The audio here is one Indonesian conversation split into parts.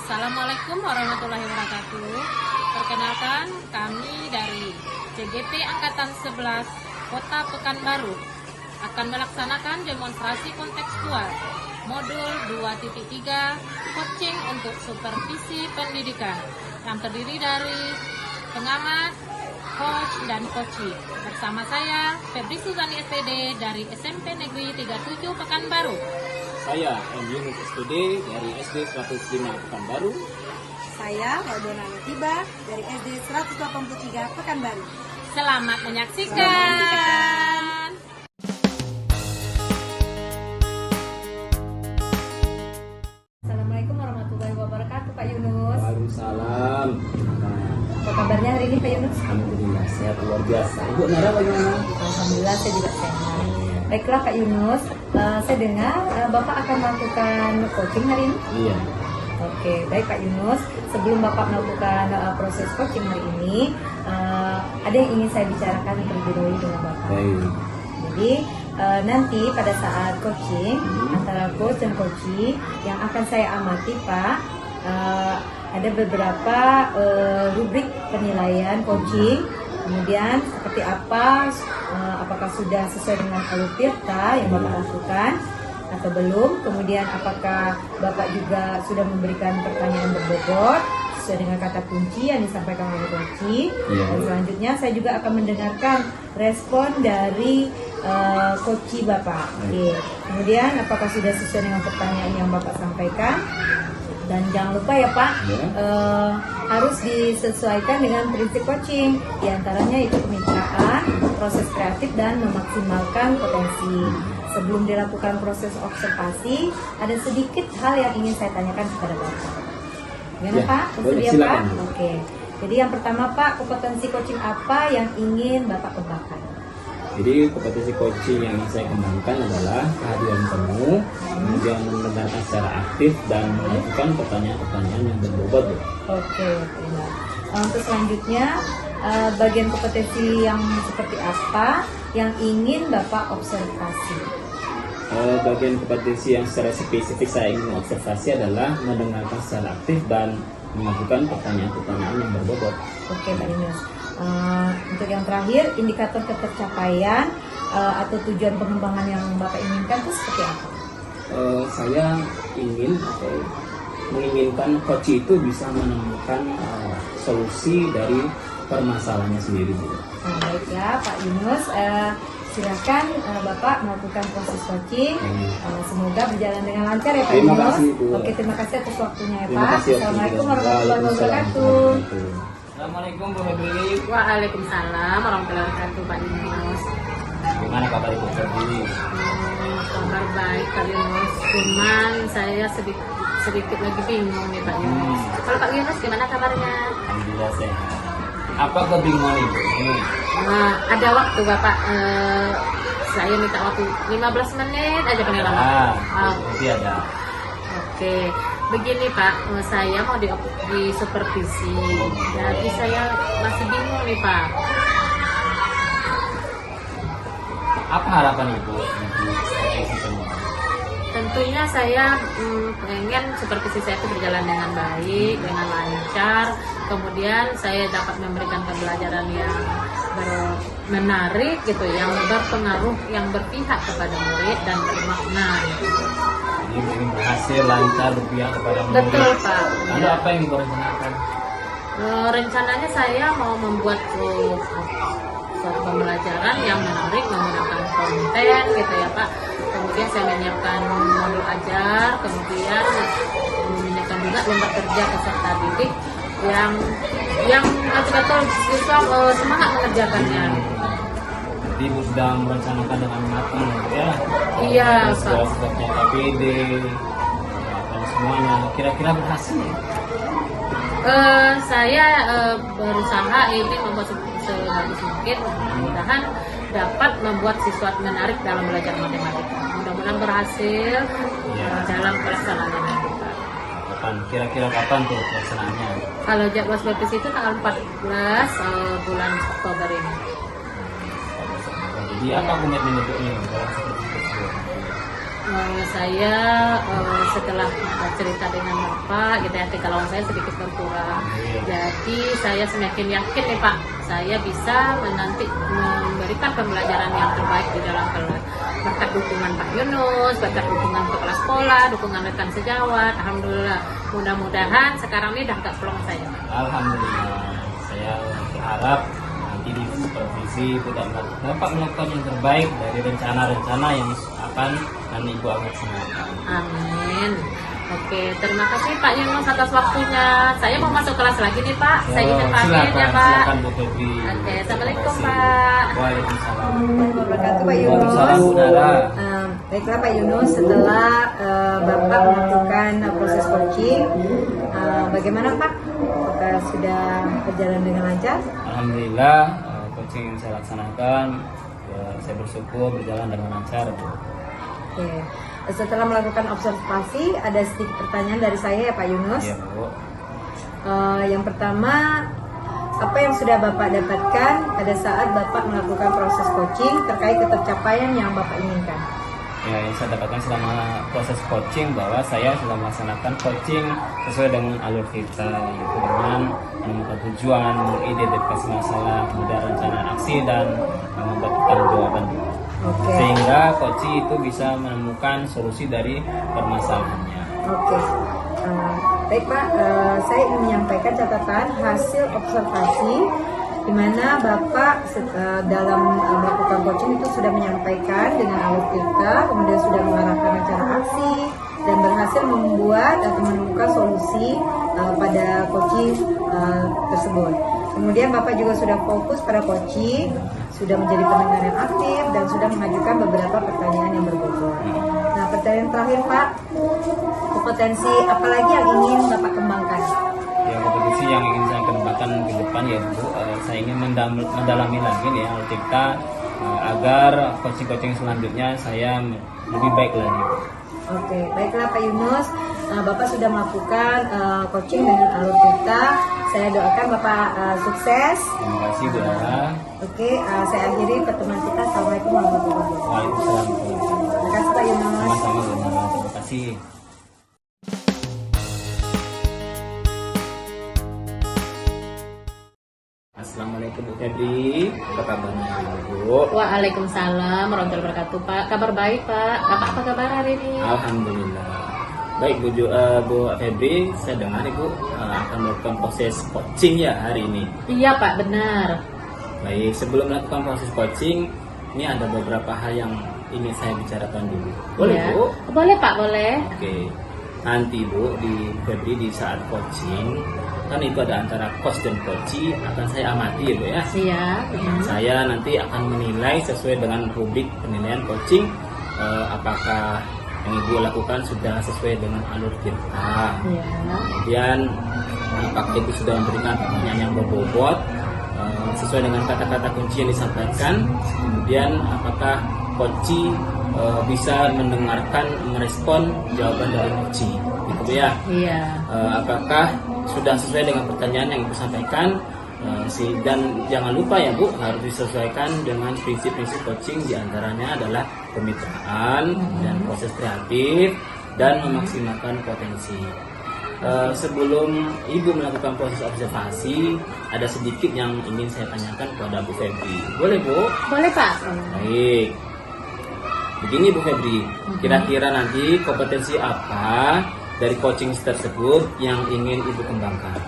Assalamualaikum warahmatullahi wabarakatuh. Perkenalkan, kami dari CGP Angkatan 11 Kota Pekanbaru akan melaksanakan demonstrasi kontekstual modul 2.3 coaching untuk supervisi pendidikan yang terdiri dari pengamat, coach, dan coaching. Bersama saya, Febri Suzani SPD dari SMP Negeri 37 Pekanbaru. Saya Yunus SPD dari SD 105 Pekanbaru. Saya Maudona Tiba dari SD 183 Pekanbaru. Selamat menyaksikan. Assalamualaikum warahmatullahi wabarakatuh, Pak Yunus. Waalaikumsalam. Apa kabarnya hari ini, Pak Yunus? Alhamdulillah sehat luar biasa. Ibu Nara bagaimana? Alhamdulillah saya juga sehat. Baiklah Pak Yunus, saya dengar Bapak akan melakukan coaching hari ini. Iya. Oke, baik Pak Yunus. Sebelum Bapak melakukan proses coaching hari ini, ada yang ingin saya bicarakan terlebih dahulu dengan Bapak. Baik. Jadi nanti pada saat coaching antara coach dan coachee yang akan saya amati Pak, ada beberapa rubrik penilaian coaching. Kemudian seperti apa, apakah sudah sesuai dengan alur tirta yang Bapak lakukan atau belum. Kemudian apakah Bapak juga sudah memberikan pertanyaan berbobot sesuai dengan kata kunci yang disampaikan oleh coachee. Dan selanjutnya saya juga akan mendengarkan respon dari coachee Bapak. Oke. Kemudian apakah sudah sesuai dengan pertanyaan yang Bapak sampaikan. Dan jangan lupa ya Pak, harus disesuaikan dengan prinsip coaching. Di antaranya itu kemitraan, proses kreatif, dan memaksimalkan potensi. Sebelum dilakukan proses observasi, ada sedikit hal yang ingin saya tanyakan kepada Bapak. Gimana Ya, Pak? boleh, Bersedia Pak? silakan. Oke. Jadi yang pertama Pak, kompetensi coaching apa yang ingin Bapak kembangkan? Jadi kompetensi coaching yang saya kembangkan adalah kehadiran temu, kemudian mendengarkan secara aktif dan melakukan pertanyaan-pertanyaan yang berbobot. Oke, baiklah. Untuk selanjutnya, bagian kompetensi yang seperti apa yang ingin Bapak observasi? Bagian kompetensi yang secara spesifik saya ingin observasi adalah mendengarkan secara aktif dan melakukan pertanyaan-pertanyaan yang berbobot. Oke, Pak Yunus. Untuk yang terakhir, indikator ketercapaian atau tujuan pengembangan yang Bapak inginkan itu seperti apa? Saya ingin atau menginginkan coach itu bisa menemukan solusi dari permasalahannya sendiri. Baik ya, Pak Yunus. Silakan Bapak melakukan proses coaching. Semoga berjalan dengan lancar ya Pak Terima Yunus. kasih, Bu. Oke, terima kasih atas waktunya ya Terima Pak. kasih. Assalamualaikum warahmatullahi wabarakatuh. Assalamualaikum Bu Febri. Waalaikumsalam warahmatullahi wabarakatuh, Pak Yunus. Gimana kabar Ibu Febri? Kabar baik Pak Yunus. Cuman saya sedikit lagi bingung nih Pak Yunus. Kalau Pak Yunus gimana kabarnya? Alhamdulillah sehat. Apa kebingungan Ibu? Ada waktu Bapak, saya minta waktu 15 menit aja penilaian. Nanti ada. Oke, begini Pak, saya mau di supervisi. Jadi saya masih bingung nih Pak. Apa harapan Ibu di supervisi semua? Tentunya saya pengen supervisi saya itu berjalan dengan baik, dengan lancar. Kemudian saya dapat memberikan pembelajaran yang menarik gitu, yang berpengaruh, yang berpihak kepada murid dan bermakna. Gitu. Jadi ingin berhasil lancar berpihak kepada murid. Betul Pak. Lalu apa yang Ibu rencanakan? Rencananya saya mau membuat suatu pembelajaran yang menarik menggunakan konten gitu ya Pak. Kemudian saya menyiapkan modul ajar, kemudian menyiapkan juga lomba kerja peserta didik yang betul-betul siswa semangat mengerjakannya. Jadi Ibu sudah merencanakan dengan matang ya? Iya Pak. Segala-galanya KPD dan semuanya kira-kira berhasil. Saya berusaha ini membuat sebagus mungkin, mudah-mudahan dapat membuat siswa menarik dalam belajar matematika. Mudah-mudahan berhasil dalam pelaksanaannya nanti, Pak. Kira-kira kapan tuh pelaksanaannya? Kalau jadwal BPS itu tanggal 14 bulan Oktober ini. Jadi apa komitmen Ibu nih dalam seperti tersebut? Saya setelah cerita dengan Bapak, gitu ya, kegalauan saya sedikit berkurang. Jadi saya semakin yakin nih Pak, saya bisa nanti memberikan pembelajaran yang terbaik di dalam kelas. Berkat dukungan Pak Yunus, berkat dukungan kepala sekolah, dukungan rekan sejawat, alhamdulillah. Mudah-mudahan sekarang ini udah agak plong saya. Alhamdulillah. Saya berharap nanti di provinsi dapat melakukan yang terbaik dari rencana-rencana yang akan nanti Ibu laksanakan. Amin. Oke, terima kasih Pak Yunus atas waktunya. Saya mau masuk kelas lagi nih Pak. Saya izin pamit ya Pak. Silakan Bu Febri. Oke, assalamualaikum Pak. Waalaikumsalam. Wabarakatuh Pak Waalaikumsalam Bu Yunus. Nara. Baiklah Pak Yunus, setelah Bapak melakukan proses coaching, bagaimana Pak? Apakah sudah berjalan dengan lancar? Alhamdulillah, coaching yang saya laksanakan, saya bersyukur berjalan dengan lancar Bu. Oke. Setelah melakukan observasi, ada sedikit pertanyaan dari saya ya Pak Yunus. Iya Bu. Yang pertama, apa yang sudah Bapak dapatkan pada saat Bapak melakukan proses coaching terkait tercapaian yang Bapak inginkan? Ya, yang saya dapatkan selama proses coaching bahwa saya sudah melaksanakan coaching sesuai dengan alur kita, yaitu dengan menemukan tujuan, mengidentifikasi masalah, kemudian rencana aksi dan membuat pertanggungjawaban. Oke. Sehingga coaching itu bisa menemukan solusi dari permasalahannya. Oke. Baik Pak, saya ingin menyampaikan catatan hasil observasi di mana Bapak dalam melakukan coaching itu sudah menyampaikan dengan alur kita, kemudian sudah mengarahkan rencana aksi dan berhasil membuat atau menemukan solusi pada coaching tersebut. Kemudian Bapak juga sudah fokus pada coaching, sudah menjadi pendengar yang aktif dan sudah mengajukan beberapa pertanyaan yang berbobot. Nah, pertanyaan terakhir Pak, kompetensi apa lagi yang ingin Bapak kembangkan? Yang kompetensi yang ingin saya kembangkan ke depan ya Bu, saya ingin mendalami lagi nih alur kita agar coaching-coaching selanjutnya saya lebih baik lagi. Oke, baiklah Pak Yunus, Bapak sudah melakukan coaching dengan alur kita. Saya doakan Bapak sukses. Terima kasih Bu Nara. Oke, saya akhiri pertemuan kita. Assalamualaikum warahmatullahi wabarakatuh. Waalaikumsalam. Terima kasih Pak Yunus. Sama-sama Bu Nara. Terima kasih. Assalamualaikum Bu Febri, apa kabarnya Bu? Waalaikumsalam warahmatullahi wabarakatuh Pak. Kabar baik Pak. Apa kabar hari ini? Alhamdulillah. Baik Bu Febri, saya dengar Ibu akan melakukan proses coaching ya hari ini. Iya Pak, benar. Baik, sebelum melakukan proses coaching, ini ada beberapa hal yang ingin saya bicarakan dulu. Boleh Ya. Bu? Boleh Pak, boleh. Oke. Nanti Bu di Febri di saat coaching, kan itu ada antara coach dan coachee, akan saya amati ya Bu ya. Siap. Saya nanti akan menilai sesuai dengan rubrik penilaian coaching, apakah yang Ibu lakukan sudah sesuai dengan alur kita. Iya. Kemudian apakah itu sudah memberikan pertanyaan yang berbobot sesuai dengan kata-kata kunci yang disampaikan. Kemudian apakah coachee bisa mendengarkan, merespon jawaban dari coachee, gitu ya. Iya. Apakah sudah sesuai dengan pertanyaan yang Ibu sampaikan, dan jangan lupa ya Bu, harus disesuaikan dengan prinsip-prinsip coaching, diantaranya adalah kemitraan dan proses kreatif dan memaksimalkan potensi. Sebelum Ibu melakukan proses observasi, ada sedikit yang ingin saya tanyakan kepada Bu Febri. Boleh Bu? Boleh Pak. Baik. Begini Bu Febri, kira-kira nanti kompetensi apa dari coaching tersebut yang ingin Ibu kembangkan?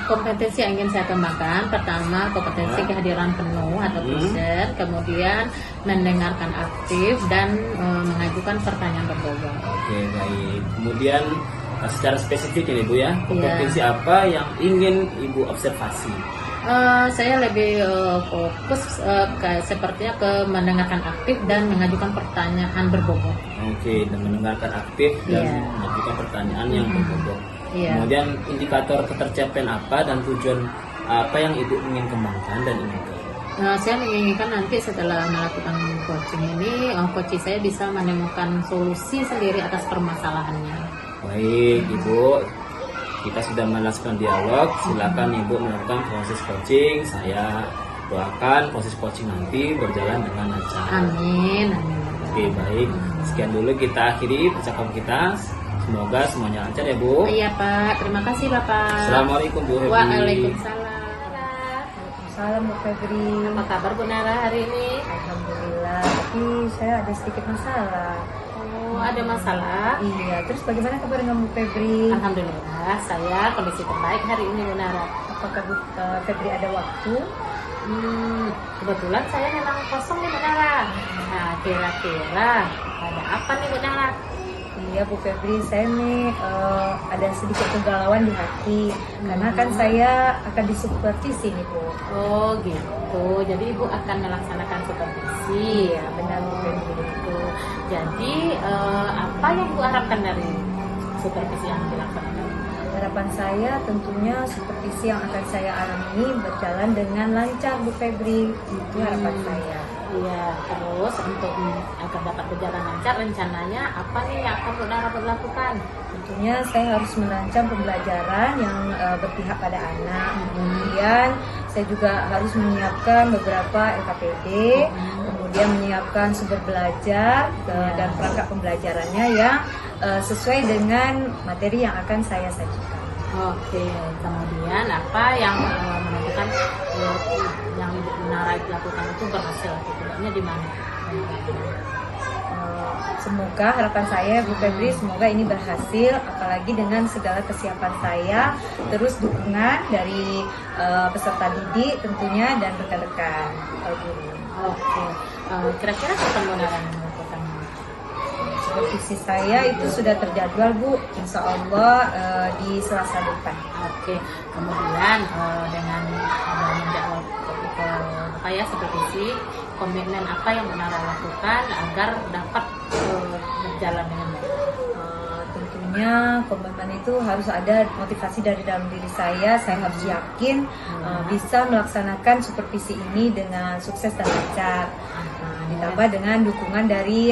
Kompetensi yang ingin saya kembangkan, pertama kompetensi kehadiran penuh atau pusat, kemudian mendengarkan aktif dan mengajukan pertanyaan berbobot. Oke, baik. Kemudian secara spesifik ini Bu ya, kompetensi apa yang ingin Ibu observasi? Saya lebih fokus sepertinya ke mendengarkan aktif dan mengajukan pertanyaan berbobot. Oke, dan mendengarkan aktif dan mengajukan pertanyaan yang berbobot. Iya. Kemudian indikator ketercapaian apa dan tujuan apa yang Ibu ingin kembangkan dan inginkan. Saya menginginkan nanti setelah melakukan coaching ini, coach saya bisa menemukan solusi sendiri atas permasalahannya. Baik Ibu, kita sudah melakukan dialog. Silakan Ibu melakukan proses coaching. Saya doakan proses coaching nanti berjalan dengan lancar. Amin, amin. Oke, baik. Sekian dulu kita akhiri percakapan kita. Semoga semuanya lancar ya Bu. Iya Pak, terima kasih Bapak. Assalamualaikum Bu Febri. Waalaikumsalam. Salam Bu Febri. Apa kabar Bu Nara hari ini? Alhamdulillah, tapi saya ada sedikit masalah. Oh, ada masalah? Iya, terus bagaimana kabar dengan Bu Febri? Alhamdulillah, saya kondisi terbaik hari ini Bu Nara. Apakah Bu Febri ada waktu? Kebetulan saya memang kosong nih Bu Nara. Nah, kira-kira ada apa nih Bu Nara? Iya Bu Febri, saya nih ada sedikit kegalauan di hati karena kan saya akan disupervisi nih Bu. Oh gitu, jadi Ibu akan melaksanakan supervisi. Iya benar Bu Febri. Gitu. Jadi apa yang Ibu harapkan dari supervisi yang dilaksanakan? Harapan saya tentunya supervisi yang akan saya alami berjalan dengan lancar Bu Febri. Itu harapan saya. Iya, terus untuk agar dapat berjalan lancar, rencananya apa nih yang akan Bu Nara lakukan? Tentunya saya harus merancang pembelajaran yang berpihak pada anak. Kemudian saya juga harus menyiapkan beberapa LKPD, kemudian menyiapkan sumber belajar dan perangkat pembelajarannya yang sesuai dengan materi yang akan saya sajikan. Oke, kemudian apa yang menentukan yang Ibu Nara lakukan itu berhasil? Tidaknya di mana? Semoga harapan saya Bu Febri, semoga ini berhasil, apalagi dengan segala kesiapan saya, terus dukungan dari peserta didik tentunya dan rekan-rekan guru. Oke, kira-kira kapan Bu Nara melakukan? Supervisi saya itu sudah terjadwal Bu, insya Allah di Selasa depan. Oke, kemudian dengan menjawab apa ya supervisi, komitmen apa yang Bu Nara lakukan agar dapat berjalan dengan baik? Tentunya komitmen itu harus ada motivasi dari dalam diri saya harus yakin bisa melaksanakan supervisi ini dengan sukses dan lancar. Ditambah dengan dukungan dari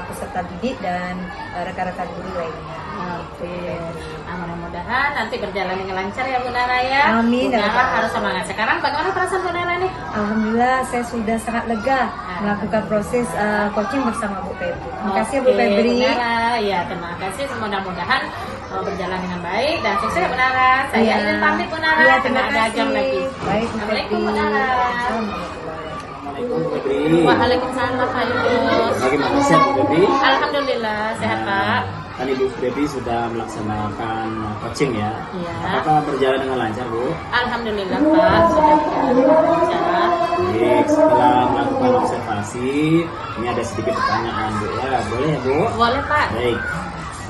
peserta didik dan rekan-rekan guru lainnya. Oke, mudah-mudahan nanti berjalan dengan lancar ya Bu Nara ya. Amin. Bu Nara harus semangat. Sekarang bagaimana perasaan Bu Nara nih? Alhamdulillah saya sudah sangat lega melakukan proses coaching bersama Bu Febri. Terima kasih ya Bu Febri. Bu Nara, ya terima kasih. Mudah-mudahan berjalan dengan baik dan sukses ya Bu Nara. Saya Iya. ingin pamit Bu Nara. Iya, Karena terima ada jam kasih. lagi. Baik Bu Assalamualaikum Febri. Bu Nara. Assalamualaikum Bu Febri. Waalaikumsalam Pak Yunus. Bagaimana sehat Bu Febri? Alhamdulillah sehat Pak. Kan Ibu Febri sudah melaksanakan coaching ya. Iya. Apakah berjalan dengan lancar Bu? Alhamdulillah Pak sudah berjalan dengan lancar. Baik, setelah melakukan observasi, ini ada sedikit pertanyaan Bu ya. Boleh ya Bu? Boleh Pak. Baik.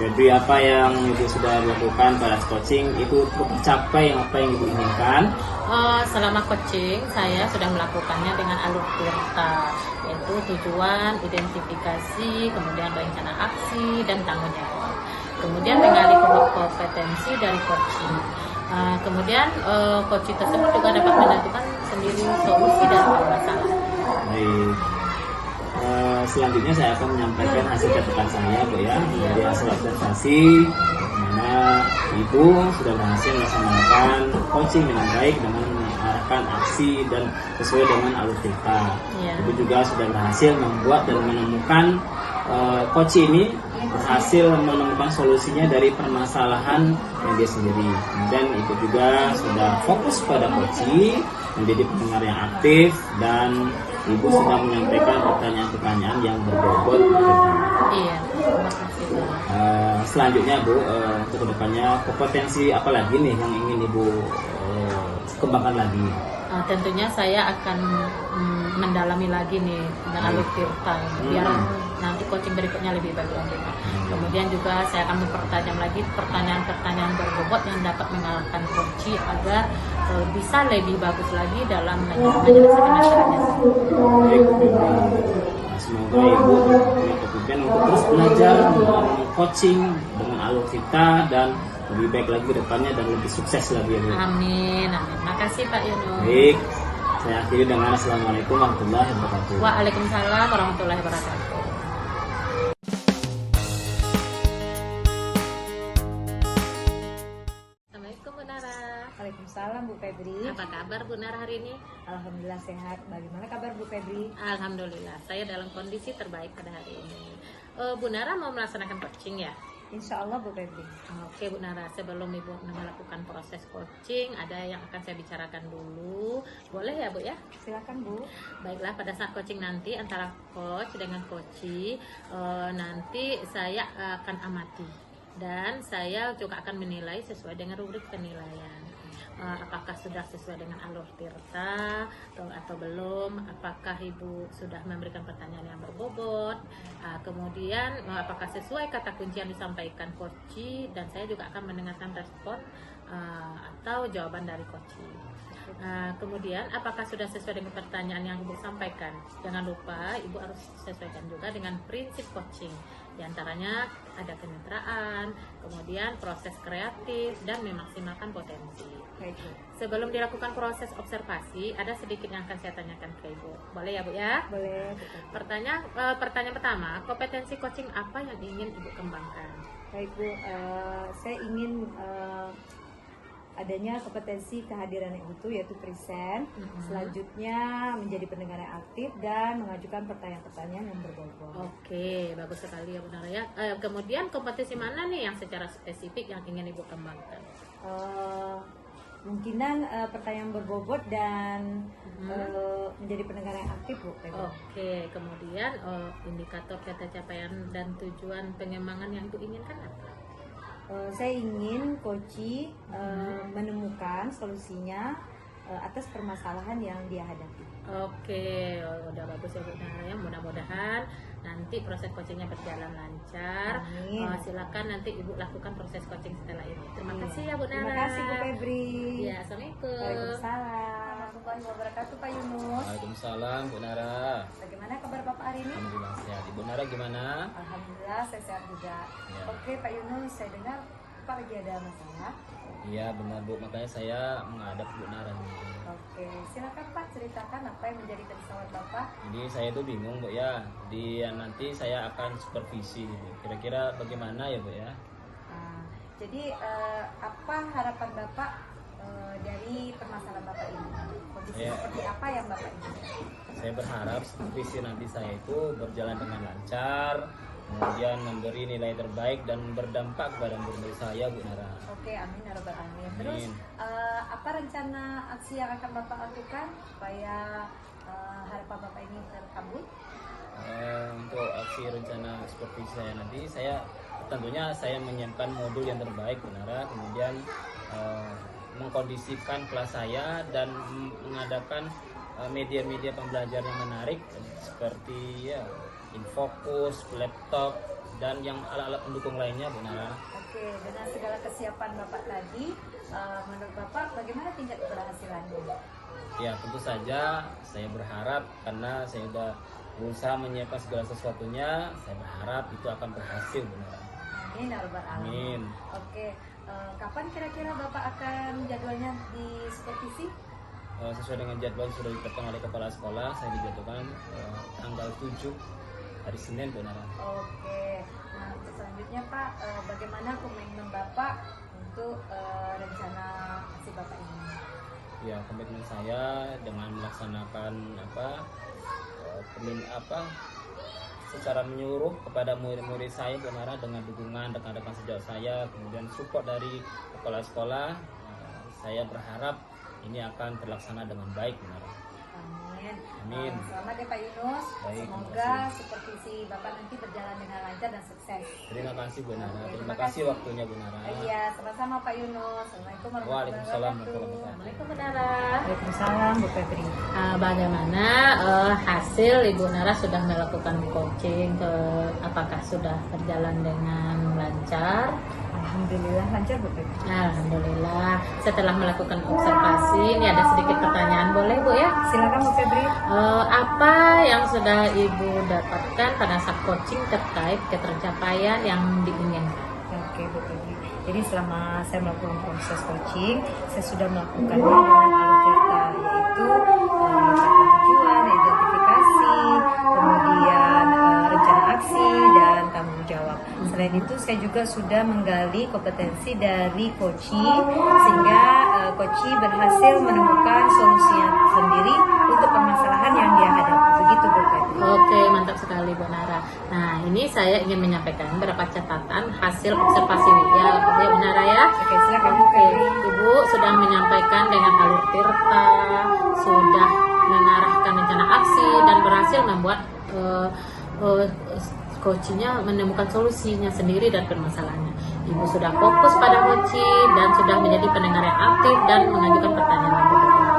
Febri, apa yang Ibu sudah lakukan pada coaching itu tercapai apa yang Ibu inginkan? Selama coaching saya sudah melakukannya dengan alur tirta, yaitu tujuan, identifikasi, kemudian rencana aksi dan tanggung jawab. Kemudian menggali kompetensi dari coaching. Kemudian coaching tersebut juga dapat menentukan sendiri solusi dan masalah. Baik. Selanjutnya saya akan menyampaikan hasil catatan saya Bu ya. Dari hasil observasi mana Ibu sudah berhasil melaksanakan coaching dengan baik dengan mengarahkan aksi dan sesuai dengan alur cerita. Iya. Ibu juga sudah berhasil membuat dan menemukan coaching ini berhasil menemukan solusinya dari permasalahan yang dia sendiri. Dan Ibu juga sudah fokus pada coaching, menjadi pendengar yang aktif, dan Ibu sudah menyampaikan pertanyaan-pertanyaan yang berbobot. Iya, terima kasih Bu. Selanjutnya Bu, untuk kedepannya kompetensi apa lagi nih yang ingin Ibu kembangkan lagi? Tentunya saya akan mendalami lagi nih dengan alur tirta biar nanti coaching berikutnya lebih baik lagi. Kemudian juga saya akan mempertajam lagi pertanyaan-pertanyaan berbobot yang dapat mengalahkan coaching agar bisa lebih bagus lagi dalam menyelesaikan masalahnya. Baik, semoga Ibu punya kemampuan untuk terus belajar coaching dengan alur kita dan lebih baik lagi ke depannya dan lebih sukses lagi ya Bu. Amin, amin. Makasih Pak Yunus. Baik, saya akhiri dengan Assalamualaikum warahmatullahi wabarakatuh. Waalaikumsalam warahmatullahi wabarakatuh. Assalamualaikum Bu Nara. Waalaikumsalam Bu Febri. Apa kabar Bu Nara hari ini? Alhamdulillah sehat. Bagaimana kabar Bu Febri? Alhamdulillah, saya dalam kondisi terbaik pada hari ini. Bu Nara mau melaksanakan coaching ya? Insya Allah Bu Febri. Oke Bu Nara, sebelum Ibu melakukan proses coaching, ada yang akan saya bicarakan dulu. Boleh ya Bu ya? Silakan Bu. Baiklah, pada saat coaching nanti antara coach dengan coachee, nanti saya akan amati dan saya juga akan menilai sesuai dengan rubrik penilaian. Apakah sudah sesuai dengan alur tirta atau belum, apakah Ibu sudah memberikan pertanyaan yang berbobot, kemudian apakah sesuai kata kunci yang disampaikan coachee, dan saya juga akan mendengarkan respon atau jawaban dari coachee. Kemudian apakah sudah sesuai dengan pertanyaan yang Ibu sampaikan. Jangan lupa Ibu harus sesuaikan juga dengan prinsip coaching. Di antaranya ada kemitraan, kemudian proses kreatif, dan memaksimalkan potensi. Baik Bu. Sebelum dilakukan proses observasi, ada sedikit yang akan saya tanyakan ke Ibu. Boleh ya Bu ya? Boleh Bu Febri. Pertanyaan pertama, kompetensi coaching apa yang ingin Ibu kembangkan? Baik Bu, saya ingin adanya kompetensi kehadiran yang utuh yaitu present. Selanjutnya menjadi pendengar yang aktif dan mengajukan pertanyaan-pertanyaan yang berbobot. Oke, bagus sekali ya Bu Nara ya. Kemudian kompetensi mana nih yang secara spesifik yang ingin Ibu kembangkan? Kemungkinan pertanyaan berbobot dan menjadi pendengar yang aktif Bu Febri. Oke, kemudian indikator kata capaian dan tujuan pengembangan yang Ibu inginkan apa? Saya ingin coachee menemukan solusinya atas permasalahan yang dia hadapi. Oke, udah bagus ya Bu Nara ya. Mudah-mudahan nanti proses coachingnya berjalan lancar. Amin. Silakan nanti Ibu lakukan proses coaching setelah ini. Terima Iya. kasih ya Bu Nara. Terima kasih Bu Febri. Ya, assalamualaikum. Waalaikumsalam warahmatullahi wabarakatuh Pak Yunus. Waalaikumsalam Bu Nara. Bagaimana kabar Bapak hari ini? Alhamdulillah sehat. Ibu Nara gimana? Alhamdulillah saya sehat juga. Ya. Oke Pak Yunus, saya dengar Bapak lagi ada masalah. Iya benar Bu, makanya saya menghadap Bu Nara nih. Oke, silakan Pak ceritakan apa yang menjadi kerisauan Bapak. Jadi saya tuh bingung Bu ya. Nanti saya akan supervisi gitu. Kira-kira bagaimana ya Bu ya? Nah, jadi apa harapan Bapak dari permasalahan Bapak ini? Kondisi Ya. seperti apa yang Bapak inginkan? Saya berharap supervisi nanti saya itu berjalan dengan lancar, kemudian memberi nilai terbaik dan berdampak kepada murid saya Bu Nara. Oke, amin ya rabbal alamin. Terus Amin. apa rencana aksi yang akan Bapak lakukan supaya harapan Bapak ini terkabul? Untuk aksi rencana supervisi saya nanti, tentunya saya menyiapkan modul yang terbaik Bu Nara, kemudian mengkondisikan kelas saya dan mengadakan media-media pembelajaran yang menarik seperti ya Infocus, laptop, dan yang alat-alat pendukung lainnya Bu Nara. Oke, dengan segala kesiapan Bapak tadi, menurut Bapak bagaimana tingkat keberhasilannya? Ya tentu saja saya berharap karena saya sudah berusaha menyiapkan segala sesuatunya, saya berharap itu akan berhasil Bu Nara. Amin ya rabbal alamin. Amin. Oke, kapan kira-kira Bapak akan jadwalnya di supervisi? Sesuai dengan jadwal yang sudah ditetapkan oleh kepala sekolah, saya dijadwalkan tanggal 7 hari Senin Bu Nara. Oke, nah untuk selanjutnya Pak, bagaimana komitmen Bapak untuk rencana aksi Bapak ini? Ya komitmen saya dengan melaksanakan secara menyeluruh kepada murid-murid saya Bu Nara dengan dukungan rekan-rekan sejawat saya, kemudian support dari kepala sekolah, saya berharap ini akan terlaksana dengan baik Bu Nara. Amin. Amin. Selamat ya Pak Yunus. Baik, Semoga supervisi Bapak nanti berjalan dengan lancar dan sukses. Terima kasih Bu Nara. Terima Terima kasih. kasih waktunya Bu Nara. Iya, sama-sama Pak Yunus. Assalamualaikum warahmatullahi Waalaikumsalam wabarakatuh. warahmatullahi wabarakatuh. Assalamualaikum Bu Nara. Waalaikumsalam Bu Febri. Bagaimana hasil Ibu Nara sudah melakukan coaching, apakah sudah berjalan dengan lancar? Alhamdulillah lancar Bu Febri. Alhamdulillah. Setelah melakukan observasi, ini ada sedikit pertanyaan, boleh Bu ya? Silakan Bu Febri. Apa yang sudah Ibu dapatkan pada saat coaching terkait ketercapaian yang diinginkan? Oke Bu Febri. Jadi selama saya melakukan proses coaching, saya sudah melakukannya dengan alur cerita, yaitu menetapkan tujuan, identifikasi, kemudian rencana aksi dan tanggung jawab. Selain itu, saya juga sudah menggali kompetensi dari coachi sehingga coachi berhasil menemukan solusinya sendiri untuk permasalahan yang dia hadapi. Begitu Bu Febri. Oke, mantap sekali Bu Nara. Nah, ini saya ingin menyampaikan beberapa catatan hasil observasi ya, Bu Nara ya. Oke, silakan Bu Oke, Febri. Ibu sudah menyampaikan dengan alur tirta, sudah mengarahkan rencana aksi dan berhasil membuat coachingnya menemukan solusinya sendiri dan permasalahannya. Ibu sudah fokus pada coaching dan sudah menjadi pendengar yang aktif dan mengajukan pertanyaan yang berbeda.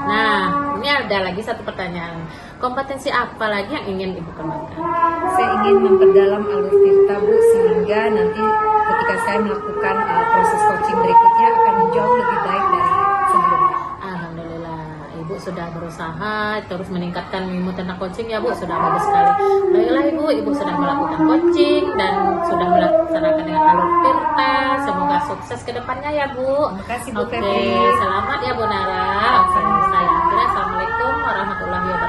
Nah, ini ada lagi satu pertanyaan. Kompetensi apa lagi yang ingin Ibu kembangkan? Saya ingin memperdalam alur tirta Bu, sehingga nanti ketika saya melakukan proses coaching berikutnya akan jauh lebih baik dari sebelumnya. Alhamdulillah, Ibu sudah berusaha terus meningkatkan ilmu tentang coaching ya Bu, sudah bagus sekali. Baiklah Ibu sudah melakukan coaching dan sudah melaksanakan dengan alur tirta. Semoga sukses ke depannya ya Bu. Terima kasih Bu Oke, Febri. selamat ya Bu Nara. Oke, saya akhirnya Assalamualaikum warahmatullahi wabarakatuh.